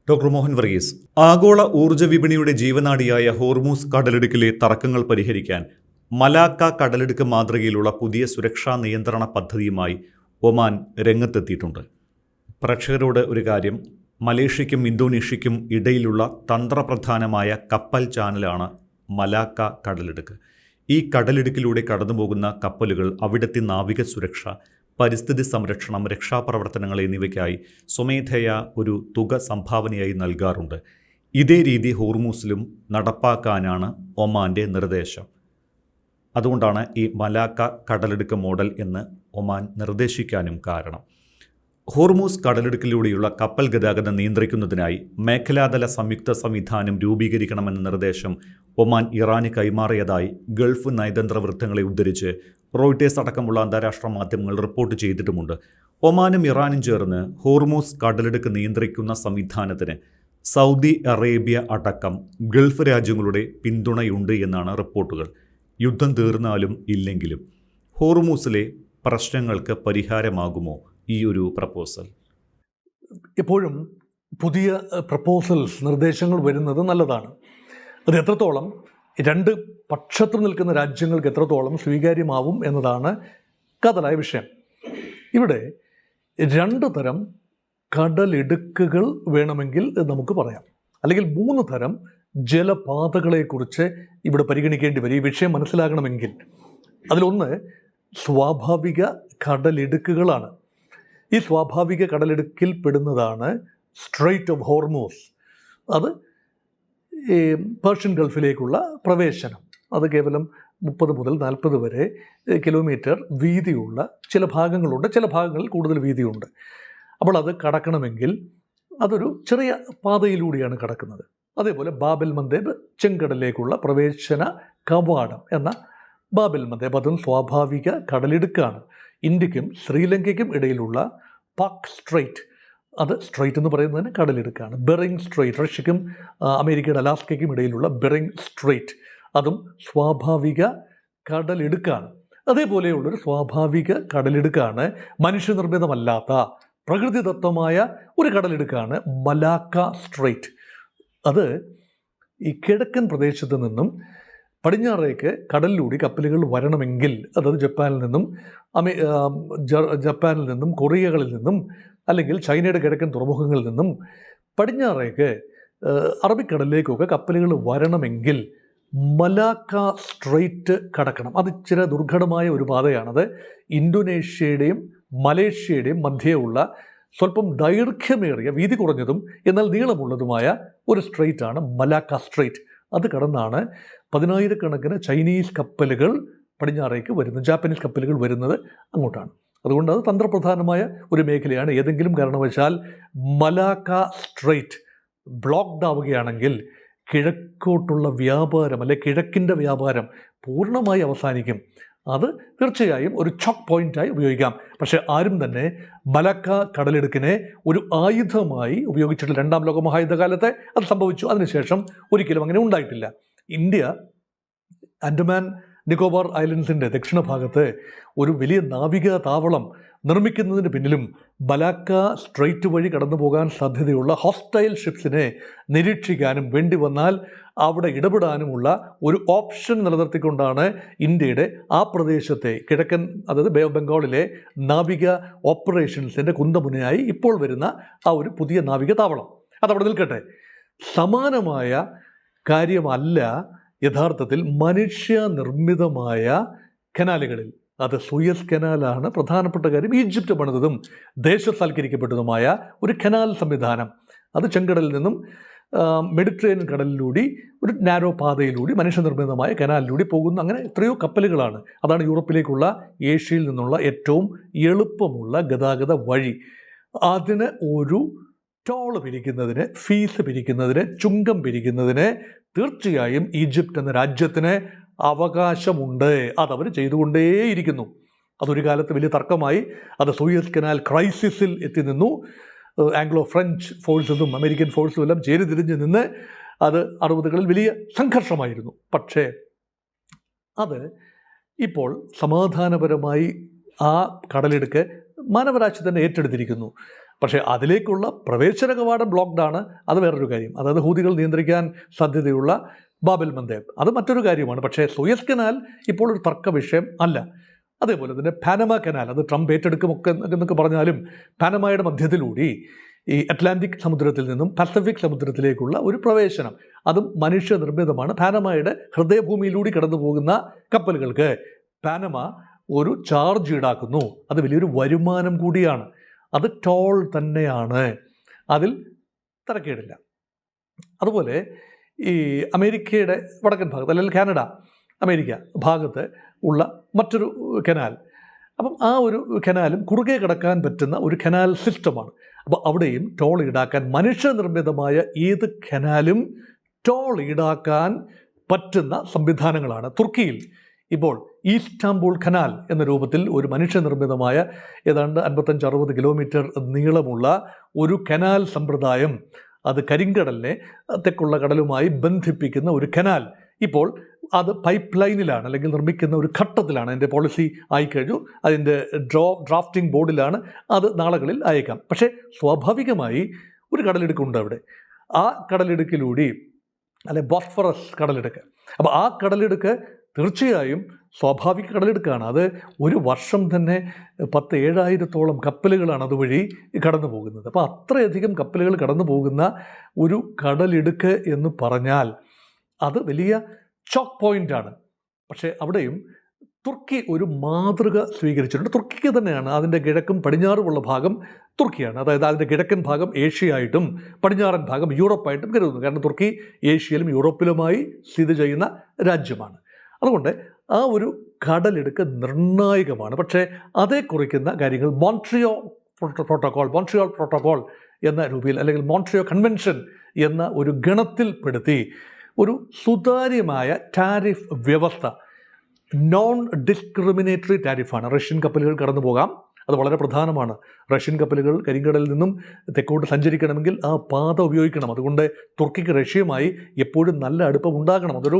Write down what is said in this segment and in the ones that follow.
Doctor Mohan Varghese, ആഗോള ഊർജ്ജ വിപണിയുടെ ജീവനാഡിയായ ഹോർമൂസ് കടലിടുക്കിലെ തർക്കങ്ങൾ പരിഹരിക്കാൻ മലാക്ക കടലിടുക്ക് മാതൃകയിലുള്ള പുതിയ സുരക്ഷാ നിയന്ത്രണ പദ്ധതിയുമായി ഒമാൻ രംഗത്തെത്തിയിട്ടുണ്ട്. പ്രേക്ഷകരോട് ഒരു കാര്യം, മലേഷ്യയ്ക്കും ഇന്തോനേഷ്യയ്ക്കും ഇടയിലുള്ള തന്ത്രപ്രധാനമായ കപ്പൽ ചാനലാണ് മലാക്ക കടലിടുക്ക്. ഈ കടലിടുക്കിലൂടെ കടന്നുപോകുന്ന കപ്പലുകൾ അവിടുത്തെ നാവിക സുരക്ഷ, പരിസ്ഥിതി സംരക്ഷണം, രക്ഷാപ്രവർത്തനങ്ങൾ എന്നിവയ്ക്കായി സ്വമേധയാ ഒരു തുക സംഭാവനയായി നൽകാറുണ്ട്. ഇതേ രീതി ഹോർമൂസിലും നടപ്പാക്കാനാണ് ഒമാൻ്റെ നിർദ്ദേശം. അതുകൊണ്ടാണ് ഈ മലാക്ക കടലിടുക്ക് മോഡൽ എന്ന് ഒമാൻ നിർദ്ദേശിക്കാനും കാരണം. ഹോർമൂസ് കടലിടുക്കിലൂടെയുള്ള കപ്പൽ ഗതാഗതം നിയന്ത്രിക്കുന്നതിനായി മേഖലാതല സംയുക്ത സംവിധാനം രൂപീകരിക്കണമെന്ന നിർദ്ദേശം ഒമാൻ ഇറാന് കൈമാറിയതായി ഗൾഫ് നയതന്ത്ര വൃത്തങ്ങളെ ഉദ്ധരിച്ച് റോയിട്ടേഴ്സ് അടക്കമുള്ള അന്താരാഷ്ട്ര മാധ്യമങ്ങൾ റിപ്പോർട്ട് ചെയ്തിട്ടുമുണ്ട്. ഒമാനും ഇറാനും ചേർന്ന് ഹോർമൂസ് കടലിടുക്ക് നിയന്ത്രിക്കുന്ന സംവിധാനത്തിന് സൗദി അറേബ്യ അടക്കം ഗൾഫ് രാജ്യങ്ങളുടെ പിന്തുണയുണ്ട് എന്നാണ് റിപ്പോർട്ടുകൾ. യുദ്ധം തീർന്നാലും ഇല്ലെങ്കിലും ഹോർമൂസിലെ പ്രശ്നങ്ങൾക്ക് പരിഹാരമാകുമോ ഈ ഒരു പ്രപ്പോസൽ? എപ്പോഴും പുതിയ പ്രപ്പോസൽസ്, നിർദ്ദേശങ്ങൾ വരുന്നത് നല്ലതാണ്. അത് എത്രത്തോളം രണ്ട് പക്ഷത്ത് നിൽക്കുന്ന രാജ്യങ്ങൾക്ക് എത്രത്തോളം സ്വീകാര്യമാവും എന്നതാണ് കാതലായ വിഷയം. ഇവിടെ രണ്ട് തരം കടലിടുക്കുകൾ വേണമെങ്കിൽ നമുക്ക് പറയാം, അല്ലെങ്കിൽ മൂന്ന് തരം ജലപാതകളെക്കുറിച്ച് ഇവിടെ പരിഗണിക്കേണ്ടി വരും ഈ വിഷയം മനസ്സിലാകണമെങ്കിൽ. അതിലൊന്ന് സ്വാഭാവിക കടലിടുക്കുകളാണ്. ഈ സ്വാഭാവിക കടലിടുക്കിൽ പെടുന്നതാണ് സ്ട്രെയ്റ്റ് ഓഫ് ഹോർമൂസ്. അത് ഈ പേർഷ്യൻ ഗൾഫിലേക്കുള്ള പ്രവേശനം. അത് കേവലം 30 മുതൽ 40 വരെ കിലോമീറ്റർ വീതിയുള്ള ചില ഭാഗങ്ങളുണ്ട്, ചില ഭാഗങ്ങളിൽ കൂടുതൽ വീതിയുണ്ട്. അപ്പോൾ അത് കടക്കണമെങ്കിൽ അതൊരു ചെറിയ പാതയിലൂടെയാണ് കടക്കുന്നത്. അതേപോലെ ബാബൽ മന്ദേബ്, ചെങ്കടലിലേക്കുള്ള പ്രവേശന കവാടം എന്ന ബാബൽ മന്ദേബ്, അതും സ്വാഭാവിക കടലിടുക്കാണ്. ഇന്ത്യക്കും ശ്രീലങ്കയ്ക്കും ഇടയിലുള്ള പാക് സ്ട്രെയ്റ്റ്, അത് സ്ട്രെയ്റ്റ് എന്ന് പറയുന്നതിന് കടലിടുക്കാണ്. ബെറിങ് സ്ട്രെയ്റ്റ്, റഷ്യക്കും അമേരിക്കയുടെ അലാസ്കയ്ക്കും ഇടയിലുള്ള ബെറിങ് സ്ട്രെയ്റ്റ്, അതും സ്വാഭാവിക കടലിടുക്കാണ്. അതേപോലെയുള്ളൊരു സ്വാഭാവിക കടലിടുക്കാണ് മനുഷ്യനിർമ്മിതമല്ലാത്ത പ്രകൃതിദത്തമായ ഒരു കടലിടുക്കാണ് മലാക്ക സ്ട്രെയ്റ്റ്. അത് ഈ കിഴക്കൻ പ്രദേശത്ത് നിന്നും പടിഞ്ഞാറേക്ക് കടലിലൂടെ കപ്പലുകൾ വരണമെങ്കിൽ, അതായത് ജപ്പാനിൽ നിന്നും കൊറിയകളിൽ നിന്നും അല്ലെങ്കിൽ ചൈനയുടെ കിഴക്കൻ തുറമുഖങ്ങളിൽ നിന്നും പടിഞ്ഞാറേക്ക് അറബിക്കടലിലേക്കൊക്കെ കപ്പലുകൾ വരണമെങ്കിൽ മലാക്ക സ്ട്രെയ്റ്റ് കടക്കണം. അത് ഇച്ചിരി ദുർഘടമായ ഒരു പാതയാണത്. ഇന്തോനേഷ്യയുടെയും മലേഷ്യയുടെയും മധ്യയുള്ള സ്വല്പം ദൈർഘ്യമേറിയ, വീതി കുറഞ്ഞതും എന്നാൽ നീളമുള്ളതുമായ ഒരു സ്ട്രെയ്റ്റാണ് മലാക്ക സ്ട്രെയ്റ്റ്. അത് കടന്നാണ് 10,000-കണക്കിന് ചൈനീസ് കപ്പലുകൾ പടിഞ്ഞാറേക്ക് വരുന്നത്, ജാപ്പനീസ് കപ്പലുകൾ വരുന്നത് അങ്ങോട്ടാണ്. അതുകൊണ്ട് അത് തന്ത്രപ്രധാനമായ ഒരു മേഖലയാണ്. ഏതെങ്കിലും കാരണവശാൽ മലാക്ക സ്ട്രെയ്റ്റ് ബ്ലോക്ക്ഡ് ആവുകയാണെങ്കിൽ കിഴക്കോട്ടുള്ള വ്യാപാരം, അല്ലെ കിഴക്കിൻ്റെ വ്യാപാരം പൂർണ്ണമായി അവസാനിക്കും. അത് തീർച്ചയായും ഒരു ചോക്ക് പോയിൻ്റായി ഉപയോഗിക്കാം. പക്ഷേ ആരും തന്നെ മലാക്ക കടലിടുക്കിനെ ഒരു ആയുധമായി ഉപയോഗിച്ചിട്ടില്ല. 2ാം ലോക മഹായുദ്ധകാലത്തെ അത് സംഭവിച്ചു. അതിനുശേഷം ഒരിക്കലും അങ്ങനെ ഉണ്ടായിട്ടില്ല. ഇന്ത്യ ആൻഡമാൻ നിക്കോബാർ ഐലൻഡ്സിൻ്റെ ദക്ഷിണ ഭാഗത്ത് ഒരു വലിയ നാവിക താവളം നിർമ്മിക്കുന്നതിന് പിന്നിലും മലാക്ക സ്ട്രെയ്റ്റ് വഴി കടന്നു പോകാൻ സാധ്യതയുള്ള ഹോസ്റ്റൈൽ ഷിപ്സിനെ നിരീക്ഷിക്കാനും വേണ്ടി വന്നാൽ അവിടെ ഇടപെടാനുമുള്ള ഒരു ഓപ്ഷൻ നിലനിർത്തിക്കൊണ്ടാണ് ഇന്ത്യയുടെ ആ പ്രദേശത്തെ കിഴക്കൻ, അതായത് ബേ ഓഫ് ബംഗാളിലെ നാവിക ഓപ്പറേഷൻസിൻ്റെ കുന്തമുനയായി ഇപ്പോൾ വരുന്ന ആ ഒരു പുതിയ നാവിക താവളം. അതവിടെ നിൽക്കട്ടെ. സമാനമായ കാര്യമല്ല യഥാർത്ഥത്തിൽ മനുഷ്യ നിർമ്മിതമായ കനാലുകളിൽ. അത് സൂയസ് കനാലാണ് പ്രധാനപ്പെട്ട കാര്യം. ഈജിപ്റ്റ് പണിതതും ദേശസാൽക്കരിക്കപ്പെട്ടതുമായ ഒരു കനാൽ സംവിധാനം. അത് ചെങ്കടലിൽ നിന്നും മെഡിറ്ററേനിയൻ കടലിലൂടെ ഒരു നാരോ പാതയിലൂടെ മനുഷ്യനിർമ്മിതമായ കനാലിലൂടെ പോകുന്ന അങ്ങനെ എത്രയോ കപ്പലുകളാണ്. അതാണ് യൂറപ്പിലേക്കുള്ള ഏഷ്യയിൽ നിന്നുള്ള ഏറ്റവും എളുപ്പമുള്ള ഗതാഗത വഴി. അതിന് ഒരു ടോള് പിരിക്കുന്നതിന്, ഫീസ് പിരിക്കുന്നതിന്, ചുങ്കം പിരിക്കുന്നതിന് തീർച്ചയായും ഈജിപ്റ്റ് എന്ന രാജ്യത്തിന് അവകാശമുണ്ട്. അതവർ ചെയ്തുകൊണ്ടേയിരിക്കുന്നു. അതൊരു കാലത്ത് വലിയ തർക്കമായി. അത് സൂയസ് കനാൽ ക്രൈസിസിൽ എത്തി നിന്നു. ആംഗ്ലോ ഫ്രഞ്ച് ഫോഴ്സസും അമേരിക്കൻ ഫോഴ്സും എല്ലാം ചേരിതിരിഞ്ഞ് നിന്ന് അത് 60കളിൽ വലിയ സംഘർഷമായിരുന്നു. പക്ഷേ അത് ഇപ്പോൾ സമാധാനപരമായി ആ കടലെടുക്ക് മാനവരാശി തന്നെ ഏറ്റെടുത്തിരിക്കുന്നു. പക്ഷേ അതിലേക്കുള്ള പ്രവേശന കവാടം ബ്ലോക്ക്ഡ് ആണ്. അത് വേറൊരു കാര്യം. അതായത് ഹൂതികൾ നിയന്ത്രിക്കാൻ സാധ്യതയുള്ള ബാബൽ മന്ദേബ്, അത് മറ്റൊരു കാര്യമാണ്. പക്ഷേ സൂയസ് കനാൽ ഇപ്പോൾ ഒരു തർക്ക വിഷയം അല്ല. അതേപോലെ തന്നെ പാനമ കനാൽ, അത് ട്രംപ് ഏറ്റെടുക്കുമൊക്കെ എന്നൊക്കെ പറഞ്ഞാലും പാനമയുടെ മധ്യത്തിലൂടെ ഈ അറ്റ്ലാന്റിക് സമുദ്രത്തിൽ നിന്നും പസഫിക് സമുദ്രത്തിലേക്കുള്ള ഒരു പ്രവേശനം, അതും മനുഷ്യനിർമ്മിതമാണ്. പാനമയുടെ ഹൃദയഭൂമിയിലൂടെ കടന്നു പോകുന്ന കപ്പലുകൾക്ക് പാനമ ഒരു ചാർജ് ഈടാക്കുന്നു. അത് വലിയൊരു വരുമാനം കൂടിയാണ്. അത് ടോൾ തന്നെയാണ്, അതിൽ തരക്കേടില്ല. അതുപോലെ ഈ അമേരിക്കയുടെ വടക്കൻ ഭാഗത്ത്, അല്ലെങ്കിൽ കാനഡ അമേരിക്ക ഭാഗത്ത് ഉള്ള മറ്റൊരു കനാൽ, അപ്പം ആ ഒരു കനാലും കുറുകെ കിടക്കാൻ പറ്റുന്ന ഒരു കനാൽ സിസ്റ്റമാണ്. അപ്പോൾ അവിടെയും ടോൾ ഈടാക്കാൻ, മനുഷ്യനിർമ്മിതമായ ഏത് കനാലും ടോൾ ഈടാക്കാൻ പറ്റുന്ന സംവിധാനങ്ങളാണ്. തുർക്കിയിൽ ഇപ്പോൾ ഈസ്റ്റാംബൂൾ കനാൽ എന്ന രൂപത്തിൽ ഒരു മനുഷ്യനിർമ്മിതമായ ഏതാണ്ട് 55-60 കിലോമീറ്റർ നീളമുള്ള ഒരു കനാൽ സമ്പ്രദായം, അത് കരിങ്കടലിനെ തെക്കുള്ള കടലുമായി ബന്ധിപ്പിക്കുന്ന ഒരു കനാൽ, ഇപ്പോൾ അത് പൈപ്പ് ലൈനിലാണ്, അല്ലെങ്കിൽ നിർമ്മിക്കുന്ന ഒരു ഘട്ടത്തിലാണ്. അതിൻ്റെ പോളിസി ആയിക്കഴിഞ്ഞു, അതിൻ്റെ ഡ്രാഫ്റ്റിംഗ് ബോർഡിലാണ്. അത് നാളുകളിൽ അയക്കാം. പക്ഷേ സ്വാഭാവികമായി ഒരു കടലിടുക്കുണ്ട് അവിടെ. ആ കടലിടുക്കിലൂടെ, അല്ലെ ബോസ്ഫറസ് കടലിടുക്ക്, അപ്പോൾ ആ കടലിടുക്ക് തീർച്ചയായും സ്വാഭാവിക കടലിടുക്കാണ്. അത് ഒരു വർഷം തന്നെ 10,000-7,000-ഓളം കപ്പലുകളാണ് അതുവഴി കടന്നു പോകുന്നത്. അപ്പോൾ അത്രയധികം കപ്പലുകൾ കടന്നു പോകുന്ന ഒരു കടലിടുക്ക് എന്ന് പറഞ്ഞാൽ അത് വലിയ ചോക്ക് പോയിൻ്റാണ്. പക്ഷേ അവിടെയും തുർക്കി ഒരു മാതൃക സ്വീകരിച്ചിട്ടുണ്ട്. തുർക്കിക്ക് തന്നെയാണ് അതിൻ്റെ കിഴക്കും പടിഞ്ഞാറുമുള്ള ഭാഗം തുർക്കിയാണ്. അതായത് അതിൻ്റെ കിഴക്കൻ ഭാഗം ഏഷ്യയായിട്ടും പടിഞ്ഞാറൻ ഭാഗം യൂറോപ്പായിട്ടും കരുതുന്നു. കാരണം തുർക്കി ഏഷ്യയിലും യൂറോപ്പിലുമായി സ്ഥിതി ചെയ്യുന്ന രാജ്യമാണ്. അതുകൊണ്ട് ആ ഒരു കടലിടുക്ക് നിർണായകമാണ്. പക്ഷേ അതേ കുറിക്കുന്ന കാര്യങ്ങൾ മോൺട്രിയോ പ്രോട്ടോകോൾ എന്ന രൂപയിൽ, അല്ലെങ്കിൽ മോൺട്രിയോ കൺവെൻഷൻ എന്ന ഒരു ഗണത്തിൽപ്പെടുത്തി ഒരു സുതാര്യമായ ടാരിഫ് വ്യവസ്ഥ, നോൺ ഡിസ്ക്രിമിനേറ്ററി ടാരിഫാണ്. റഷ്യൻ കപ്പലുകൾ കടന്നു പോകാം, അത് വളരെ പ്രധാനമാണ്. റഷ്യൻ കപ്പലുകൾ കരിങ്കടലിൽ നിന്നും തെക്കോട്ട് സഞ്ചരിക്കണമെങ്കിൽ ആ പാത ഉപയോഗിക്കണം. അതുകൊണ്ട് തുർക്കിക്ക് റഷ്യയുമായി എപ്പോഴും നല്ല അടുപ്പം ഉണ്ടാകണം. അതൊരു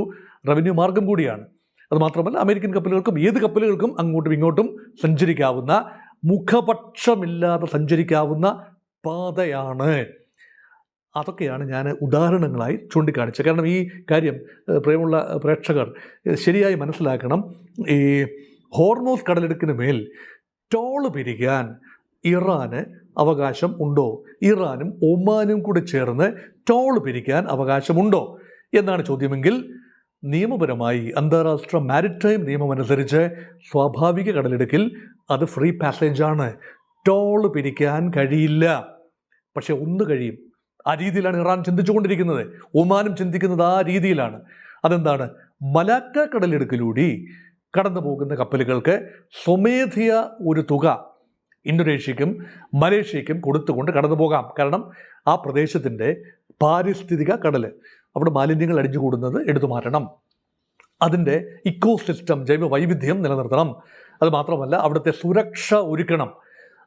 റവന്യൂ മാർഗം കൂടിയാണ്. അതുമാത്രമല്ല, അമേരിക്കൻ കപ്പലുകൾക്കും ഏത് കപ്പലുകൾക്കും അങ്ങോട്ടും ഇങ്ങോട്ടും സഞ്ചരിക്കാവുന്ന, മുഖപക്ഷമില്ലാതെ സഞ്ചരിക്കാവുന്ന പാതയാണ്. അതൊക്കെയാണ് ഞാൻ ഉദാഹരണങ്ങളായി ചൂണ്ടിക്കാണിച്ചത്. കാരണം ഈ കാര്യം പ്രിയമുള്ള പ്രേക്ഷകർ ശരിയായി മനസ്സിലാക്കണം. ഈ ഹോർമൂസ് കടലിടുക്കിന് മേൽ ടോള് പിരിക്കാൻ ഇറാന് അവകാശം ഉണ്ടോ? ഇറാനും ഒമാനും കൂടി ചേർന്ന് ടോള് പിരിക്കാൻ അവകാശമുണ്ടോ എന്നാണ് ചോദ്യമെങ്കിൽ, നിയമപരമായി അന്താരാഷ്ട്ര മാരിടൈം നിയമമനുസരിച്ച് സ്വാഭാവിക കടലിടുക്കിൽ അത് ഫ്രീ പാസേജാണ്. ടോള് പിരിക്കാൻ കഴിയില്ല. പക്ഷെ ഒന്ന് കഴിയും. ആ രീതിയിലാണ് ഇറാൻ ചിന്തിച്ചുകൊണ്ടിരിക്കുന്നത്, ഒമാനും ചിന്തിക്കുന്നത് ആ രീതിയിലാണ്. അതെന്താണ്? മലാക്ക കടലിടുക്കിലൂടെ കടന്നു പോകുന്ന കപ്പലുകൾക്ക് സ്വമേധയ ഒരു തുക ഇന്തോനേഷ്യക്കും മലേഷ്യയ്ക്കും കൊടുത്തുകൊണ്ട് കടന്നു പോകാം. കാരണം ആ പ്രദേശത്തിൻ്റെ പാരിസ്ഥിതിക കടൽ, അവിടെ മാലിന്യങ്ങൾ അടിഞ്ഞുകൂടുന്നത് എടുത്തു മാറ്റണം, അതിൻ്റെ ഇക്കോസിസ്റ്റം, ജൈവ വൈവിധ്യം നിലനിർത്തണം. അതുമാത്രമല്ല അവിടുത്തെ സുരക്ഷ ഒരുക്കണം.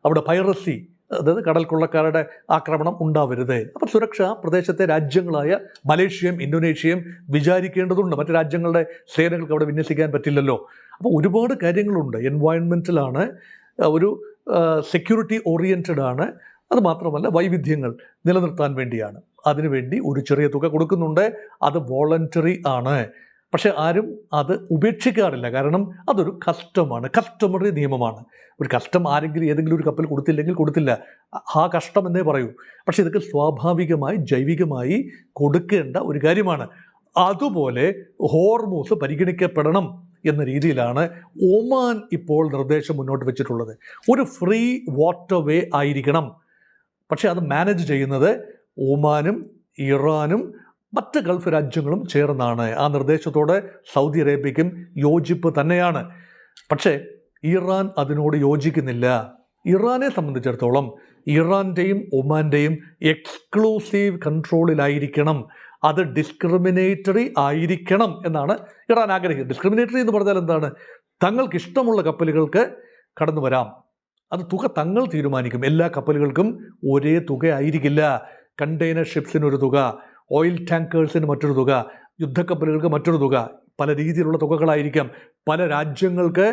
അവിടെ പൈറസി, അതായത് കടൽ കൊള്ളക്കാരുടെ ആക്രമണം ഉണ്ടാവരുത്. അപ്പോൾ സുരക്ഷ പ്രദേശത്തെ രാജ്യങ്ങളായ മലേഷ്യയും ഇന്തോനേഷ്യയും വിചാരിക്കേണ്ടതുണ്ട്. മറ്റു രാജ്യങ്ങളുടെ സേനകൾക്ക് അവിടെ വിന്യസിക്കാൻ പറ്റില്ലല്ലോ. അപ്പോൾ ഒരുപാട് കാര്യങ്ങളുണ്ട്. എൻവയോൺമെൻറ്റലാണ്, ഒരു സെക്യൂരിറ്റി ഓറിയൻറ്റഡ് ആണ്. അതുമാത്രമല്ല വൈവിധ്യങ്ങൾ നിലനിർത്താൻ വേണ്ടിയാണ്. അതിനുവേണ്ടി ഒരു ചെറിയ തുക കൊടുക്കുന്നുണ്ട്. അത് വോളണ്ടറി ആണ്. പക്ഷേ ആരും അത് ഉപേക്ഷിക്കാറില്ല. കാരണം അതൊരു കസ്റ്റമാണ്, കസ്റ്റമറി നിയമമാണ്. ഒരു കസ്റ്റം ആരെങ്കിലും ഏതെങ്കിലും ഒരു കപ്പൽ കൊടുത്തില്ലെങ്കിൽ കൊടുത്തില്ല, ആ കഷ്ടം എന്നേ പറയൂ. പക്ഷേ ഇതൊക്കെ സ്വാഭാവികമായി ജൈവികമായി കൊടുക്കേണ്ട ഒരു കാര്യമാണ്. അതുപോലെ ഹോർമൂസ് പരിഗണിക്കപ്പെടണം എന്ന രീതിയിലാണ് ഒമാൻ ഇപ്പോൾ നിർദ്ദേശം മുന്നോട്ട് വെച്ചിട്ടുള്ളത്. ഒരു ഫ്രീ വാട്ടർ വേ ആയിരിക്കണം. പക്ഷേ അത് മാനേജ് ചെയ്യുന്നത് ഒമാനും ഇറാനും മറ്റ് ഗൾഫ് രാജ്യങ്ങളും ചേർന്നാണ്. ആ നിർദ്ദേശത്തോട് സൗദി അറേബ്യയ്ക്കും യോജിപ്പ് തന്നെയാണ്. പക്ഷേ ഇറാൻ അതിനോട് യോജിക്കുന്നില്ല. ഇറാനെ സംബന്ധിച്ചിടത്തോളം ഇറാൻ്റെയും ഒമാൻ്റെയും എക്സ്ക്ലൂസീവ് കൺട്രോളിലായിരിക്കണം, അത് ഡിസ്ക്രിമിനേറ്ററി ആയിരിക്കണം എന്നാണ് ഇറാൻ ആഗ്രഹിക്കുന്നത്. ഡിസ്ക്രിമിനേറ്ററി എന്ന് പറഞ്ഞാൽ എന്താണ്? തങ്ങൾക്ക് ഇഷ്ടമുള്ള കപ്പലുകൾക്ക് കടന്നു വരാം, അത് തുക തങ്ങൾ തീരുമാനിക്കും. എല്ലാ കപ്പലുകൾക്കും ഒരേ തുക ആയിരിക്കില്ല. കണ്ടെയ്നർ ഷിപ്സിനൊരു തുക, ഓയിൽ ടാങ്കേഴ്സിന് മറ്റൊരു തുക, യുദ്ധക്കപ്പലുകൾക്ക് മറ്റൊരു തുക, പല രീതിയിലുള്ള തുകകളായിരിക്കാം. പല രാജ്യങ്ങൾക്ക്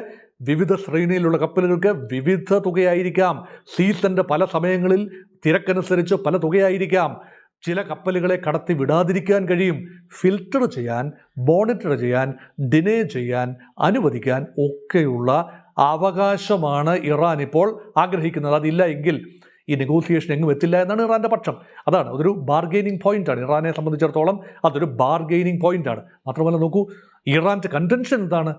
വിവിധ ശ്രേണിയിലുള്ള കപ്പലുകൾക്ക് വിവിധ തുകയായിരിക്കാം. സീസണിൻ്റെ പല സമയങ്ങളിൽ തിരക്കനുസരിച്ച് പല തുകയായിരിക്കാം. ചില കപ്പലുകളെ കടത്തി വിടാതിരിക്കാൻ കഴിയും. ഫിൽട്ടർ ചെയ്യാൻ, മോണിറ്റർ ചെയ്യാൻ, ഡിനേ ചെയ്യാൻ, അനുവദിക്കാൻ ഒക്കെയുള്ള അവകാശമാണ് ഇറാൻ ഇപ്പോൾ ആഗ്രഹിക്കുന്നത്. അതില്ല എങ്കിൽ ഈ നെഗോസിയേഷൻ എങ്ങും എത്തില്ല എന്നാണ് ഇറാൻ്റെ പക്ഷം. അതൊരു ബാർഗെയിനിങ് പോയിന്റാണ്. ഇറാനെ സംബന്ധിച്ചിടത്തോളം അതൊരു ബാർഗെയിനിങ് പോയിന്റാണ്. മാത്രമല്ല നോക്കൂ, ഇറാൻ്റെ കണ്ടൻഷൻ എന്താണ്?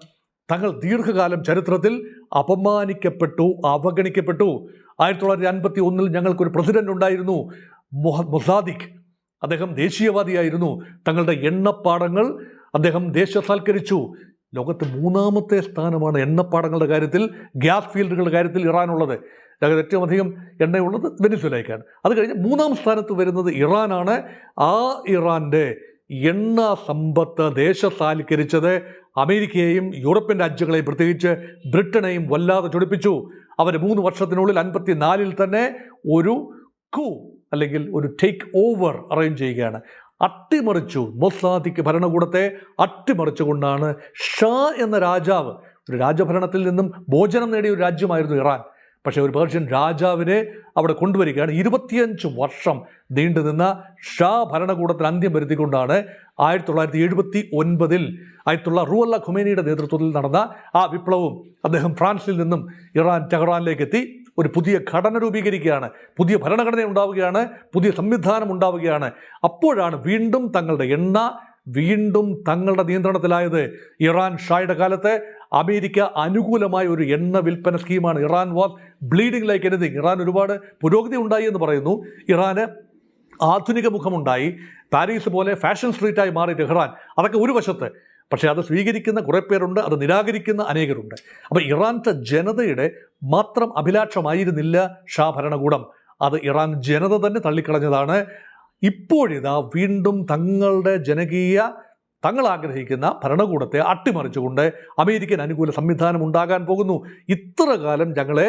തങ്ങൾ ദീർഘകാലം ചരിത്രത്തിൽ അപമാനിക്കപ്പെട്ടു, അവഗണിക്കപ്പെട്ടു. 1951 ഞങ്ങൾക്കൊരു പ്രസിഡന്റ് ഉണ്ടായിരുന്നു, മൊസാദിഖ്. അദ്ദേഹം ദേശീയവാദിയായിരുന്നു. തങ്ങളുടെ എണ്ണപ്പാടങ്ങൾ അദ്ദേഹം ദേശസാൽക്കരിച്ചു. ലോകത്ത് 3ാമത്തെ സ്ഥാനമാണ് എണ്ണപ്പാടങ്ങളുടെ കാര്യത്തിൽ, ഗ്യാസ് ഫീൽഡുകളുടെ കാര്യത്തിൽ ഇറാനുള്ളത്. ലോകത്ത് ഏറ്റവും അധികം എണ്ണയുള്ളത് വെനിസ്വേലയ്ക്കാണ്. അത് കഴിഞ്ഞ് 3ാം സ്ഥാനത്ത് വരുന്നത് ഇറാനാണ്. ആ ഇറാൻ്റെ എണ്ണ സമ്പത്ത് ദേശസാൽക്കരിച്ചത് അമേരിക്കയെയും യൂറോപ്യൻ രാജ്യങ്ങളെയും പ്രത്യേകിച്ച് ബ്രിട്ടനെയും വല്ലാതെ ചൊടിപ്പിച്ചു. അവർ 3 വർഷത്തിനുള്ളിൽ 54 തന്നെ ഒരു അല്ലെങ്കിൽ ഒരു ടേക്ക് ഓവർ അറേഞ്ച് ചെയ്യുകയാണ്. അട്ടിമറിച്ചു. മൊസാദിക്ക് ഭരണകൂടത്തെ അട്ടിമറിച്ചുകൊണ്ടാണ് ഷാ എന്ന രാജാവ്, ഒരു രാജഭരണത്തിൽ നിന്നും മോചനം നേടിയ ഒരു രാജ്യമായിരുന്നു ഇറാൻ. പക്ഷേ ഒരു പേർഷ്യൻ രാജാവിനെ അവിടെ കൊണ്ടുവരികയാണ്. 25 വർഷം നീണ്ടുനിന്ന ഷാ ഭരണകൂടത്തിന് അന്ത്യം വരുത്തിക്കൊണ്ടാണ് 1979 ആയത്തുള്ള റൂഹുല്ല ഖുമൈനിയുടെ നേതൃത്വത്തിൽ നടന്ന ആ വിപ്ലവവും അദ്ദേഹം ഫ്രാൻസിൽ നിന്നും ഇറാൻ ടെഹ്റാനിലേക്ക് എത്തി ഒരു പുതിയ ഘടന രൂപീകരിക്കുകയാണ്. പുതിയ ഭരണഘടന ഉണ്ടാവുകയാണ്, പുതിയ സംവിധാനം ഉണ്ടാവുകയാണ്. അപ്പോഴാണ് വീണ്ടും തങ്ങളുടെ എണ്ണ തങ്ങളുടെ നിയന്ത്രണത്തിലായത്. ഇറാൻ ഷായുടെ കാലത്ത് അമേരിക്ക അനുകൂലമായ ഒരു എണ്ണ വിൽപ്പന സ്കീമാണ്. Iran was bleeding like anything. Iran ഒരുപാട് പുരോഗതി ഉണ്ടായി എന്ന് പറയുന്നു. ഇറാന് ആധുനിക മുഖമുണ്ടായി. പാരീസ് പോലെ ഫാഷൻ സ്ട്രീറ്റായി മാറി ടെഹ്റാൻ. അതൊക്കെ ഒരു വശത്ത്. പക്ഷേ അത് സ്വീകരിക്കുന്ന കുറേ പേരുണ്ട്, അത് നിരാകരിക്കുന്ന അനേകരുണ്ട്. അപ്പോൾ ഇറാൻ്റെ ജനതയുടെ മാത്രം അഭിലാഷമായിരുന്നില്ല ഷാ ഭരണകൂടം. അത് ഇറാൻ ജനത തന്നെ തള്ളിക്കളഞ്ഞതാണ്. ഇപ്പോഴിതാ വീണ്ടും തങ്ങൾ ആഗ്രഹിക്കുന്ന ഭരണകൂടത്തെ അട്ടിമറിച്ചുകൊണ്ട് അമേരിക്കൻ അനുകൂല സംവിധാനം ഉണ്ടാകാൻ പോകുന്നു. ഇത്ര കാലം ഞങ്ങളെ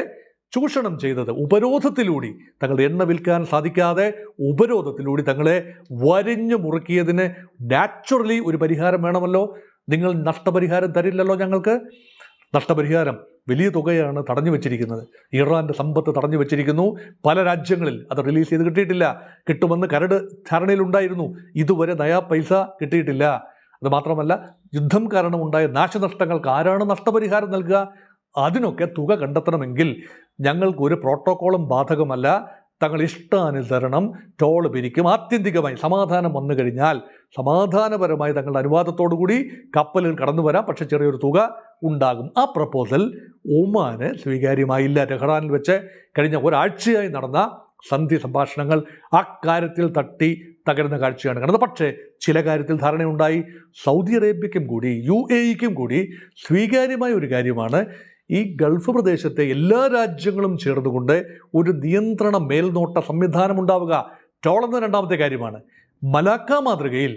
ചൂഷണം ചെയ്തത് ഉപരോധത്തിലൂടെ, തങ്ങളുടെ എണ്ണ വിൽക്കാൻ സാധിക്കാതെ ഉപരോധത്തിലൂടെ തങ്ങളെ വരിഞ്ഞു മുറുക്കിയതിന് നാച്ചുറലി ഒരു പരിഹാരം വേണമല്ലോ. നിങ്ങൾ നഷ്ടപരിഹാരം തരില്ലല്ലോ ഞങ്ങൾക്ക്. നഷ്ടപരിഹാരം വലിയ തുകയാണ് തടഞ്ഞു വെച്ചിരിക്കുന്നത്. ഇറാൻ്റെ സമ്പത്ത് തടഞ്ഞു വെച്ചിരിക്കുന്നു. പല രാജ്യങ്ങളിൽ അത് റിലീസ് ചെയ്ത് കിട്ടിയിട്ടില്ല. കിട്ടുമെന്ന് കരട് ധാരണയിലുണ്ടായിരുന്നു. ഇതുവരെ നയാ പൈസ കിട്ടിയിട്ടില്ല. അത് മാത്രമല്ല, യുദ്ധം കാരണമുണ്ടായ നാശനഷ്ടങ്ങൾക്ക് ആരാണ് നഷ്ടപരിഹാരം നൽകുക? അതിനൊക്കെ തുക കണ്ടെത്തണമെങ്കിൽ ഞങ്ങൾക്കൊരു പ്രോട്ടോക്കോളും ബാധകമല്ല. തങ്ങൾ ഇഷ്ടാനുസരണം ടോൾ പിരിക്കും. ആത്യന്തികമായി സമാധാനം വന്നു കഴിഞ്ഞാൽ സമാധാനപരമായി തങ്ങളുടെ അനുവാദത്തോടു കൂടി കപ്പലിൽ കടന്നു വരാം. പക്ഷേ ചെറിയൊരു തുക ഉണ്ടാകും. ആ പ്രപ്പോസൽ ഒമാന് സ്വീകാര്യമായില്ല. ടെഹ്റാനിൽ വെച്ച് കഴിഞ്ഞ ഒരാഴ്ചയായി നടന്ന സന്ധി സംഭാഷണങ്ങൾ അക്കാര്യത്തിൽ തകരുന്ന കാഴ്ചയാണ് കാണുന്നത്. പക്ഷേ ചില കാര്യത്തിൽ ധാരണയുണ്ടായി. സൗദി അറേബ്യയ്ക്കും കൂടി UAEക്കും കൂടി സ്വീകാര്യമായ ഒരു കാര്യമാണ് ഈ ഗൾഫ് പ്രദേശത്തെ എല്ലാ രാജ്യങ്ങളും ചേർന്നുകൊണ്ട് ഒരു നിയന്ത്രണ മേൽനോട്ട സംവിധാനം ഉണ്ടാവുക. ടോൾ എന്ന രണ്ടാമത്തെ കാര്യമാണ്. മലാക്ക മാതൃകയിൽ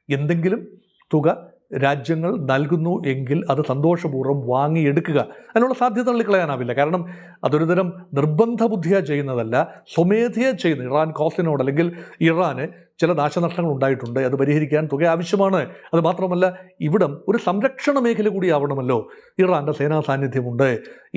എന്തെങ്കിലും തുക രാജ്യങ്ങൾ നൽകുന്നു എങ്കിൽ അത് സന്തോഷപൂർവ്വം വാങ്ങിയെടുക്കുക. അതിനുള്ള സാധ്യത തള്ളിക്കളയാനാവില്ല. കാരണം അതൊരു തരം നിർബന്ധ ബുദ്ധിയാണ് ചെയ്യുന്നതല്ല, സ്വമേധയാ ചെയ്യുന്നത്. ഇറാൻ കോസിനോട് അല്ലെങ്കിൽ ഇറാന് ചില നാശനഷ്ടങ്ങൾ ഉണ്ടായിട്ടുണ്ട്. അത് പരിഹരിക്കാൻ തുക ആവശ്യമാണ്. അത് മാത്രമല്ല, ഇവിടം ഒരു സംരക്ഷണ മേഖല കൂടി ആവണമല്ലോ. ഇറാൻ്റെ സേനാ സാന്നിധ്യമുണ്ട്.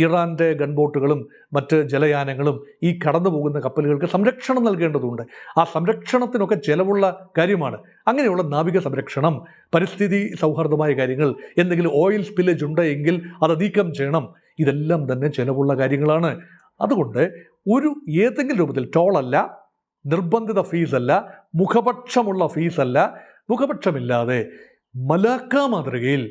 ഇറാൻ്റെ ഗൺബോട്ടുകളും മറ്റ് ജലയാനങ്ങളും ഈ കടന്നു പോകുന്ന കപ്പലുകൾക്ക് സംരക്ഷണം നൽകേണ്ടതുണ്ട്. ആ സംരക്ഷണത്തിനൊക്കെ ചിലവുള്ള കാര്യമാണ്. അങ്ങനെയുള്ള നാവിക സംരക്ഷണം, പരിസ്ഥിതി സൗഹാർദ്ദമായ കാര്യങ്ങൾ, എന്തെങ്കിലും ഓയിൽ സ്പില്ലേജ് ഉണ്ട് എങ്കിൽ അത് നീക്കം ചെയ്യണം. ഇതെല്ലാം തന്നെ ചിലവുള്ള കാര്യങ്ങളാണ്. അതുകൊണ്ട് ഏതെങ്കിലും രൂപത്തിൽ ടോളല്ല, നിർബന്ധിത ഫീസല്ല, മുഖപക്ഷമുള്ള ഫീസല്ല, മുഖപക്ഷമില്ലാതെ മലാക്ക മാതൃകയിൽ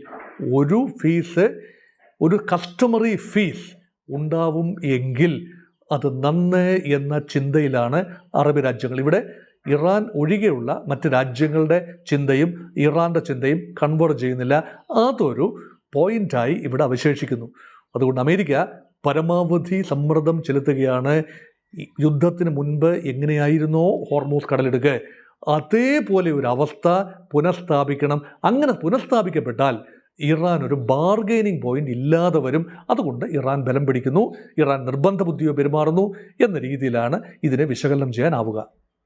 ഒരു കസ്റ്റമറി ഫീസ് ഉണ്ടാവും എങ്കിൽ അത് നന്ന് എന്ന ചിന്തയിലാണ് അറബ് രാജ്യങ്ങൾ. ഇവിടെ ഇറാൻ ഒഴികെയുള്ള മറ്റ് രാജ്യങ്ങളുടെ ചിന്തയും ഇറാൻ്റെ ചിന്തയും കൺവേർട്ട് ചെയ്യുന്നില്ല. അതൊരു പോയിൻ്റായി ഇവിടെ അവശേഷിക്കുന്നു. അതുകൊണ്ട് അമേരിക്ക പരമാവധി സമ്മർദ്ദം ചെലുത്തുകയാണ്. യുദ്ധത്തിന് മുൻപ് എങ്ങനെയായിരുന്നോ ഹോർമൂസ് കടലിടുക്ക്, അതേപോലെ ഒരു അവസ്ഥ പുനഃസ്ഥാപിക്കണം. അങ്ങനെ പുനഃസ്ഥാപിക്കപ്പെട്ടാൽ ഇറാൻ ഒരു ബാർഗെയിനിങ് പോയിന്റ് ഇല്ലാതെ വരും. അതുകൊണ്ട് ഇറാൻ ബലം പിടിക്കുന്നു, ഇറാൻ നിർബന്ധ ബുദ്ധിയോ പെരുമാറുന്നു എന്ന രീതിയിലാണ് ഇതിനെ വിശകലനം ചെയ്യാനാവുക.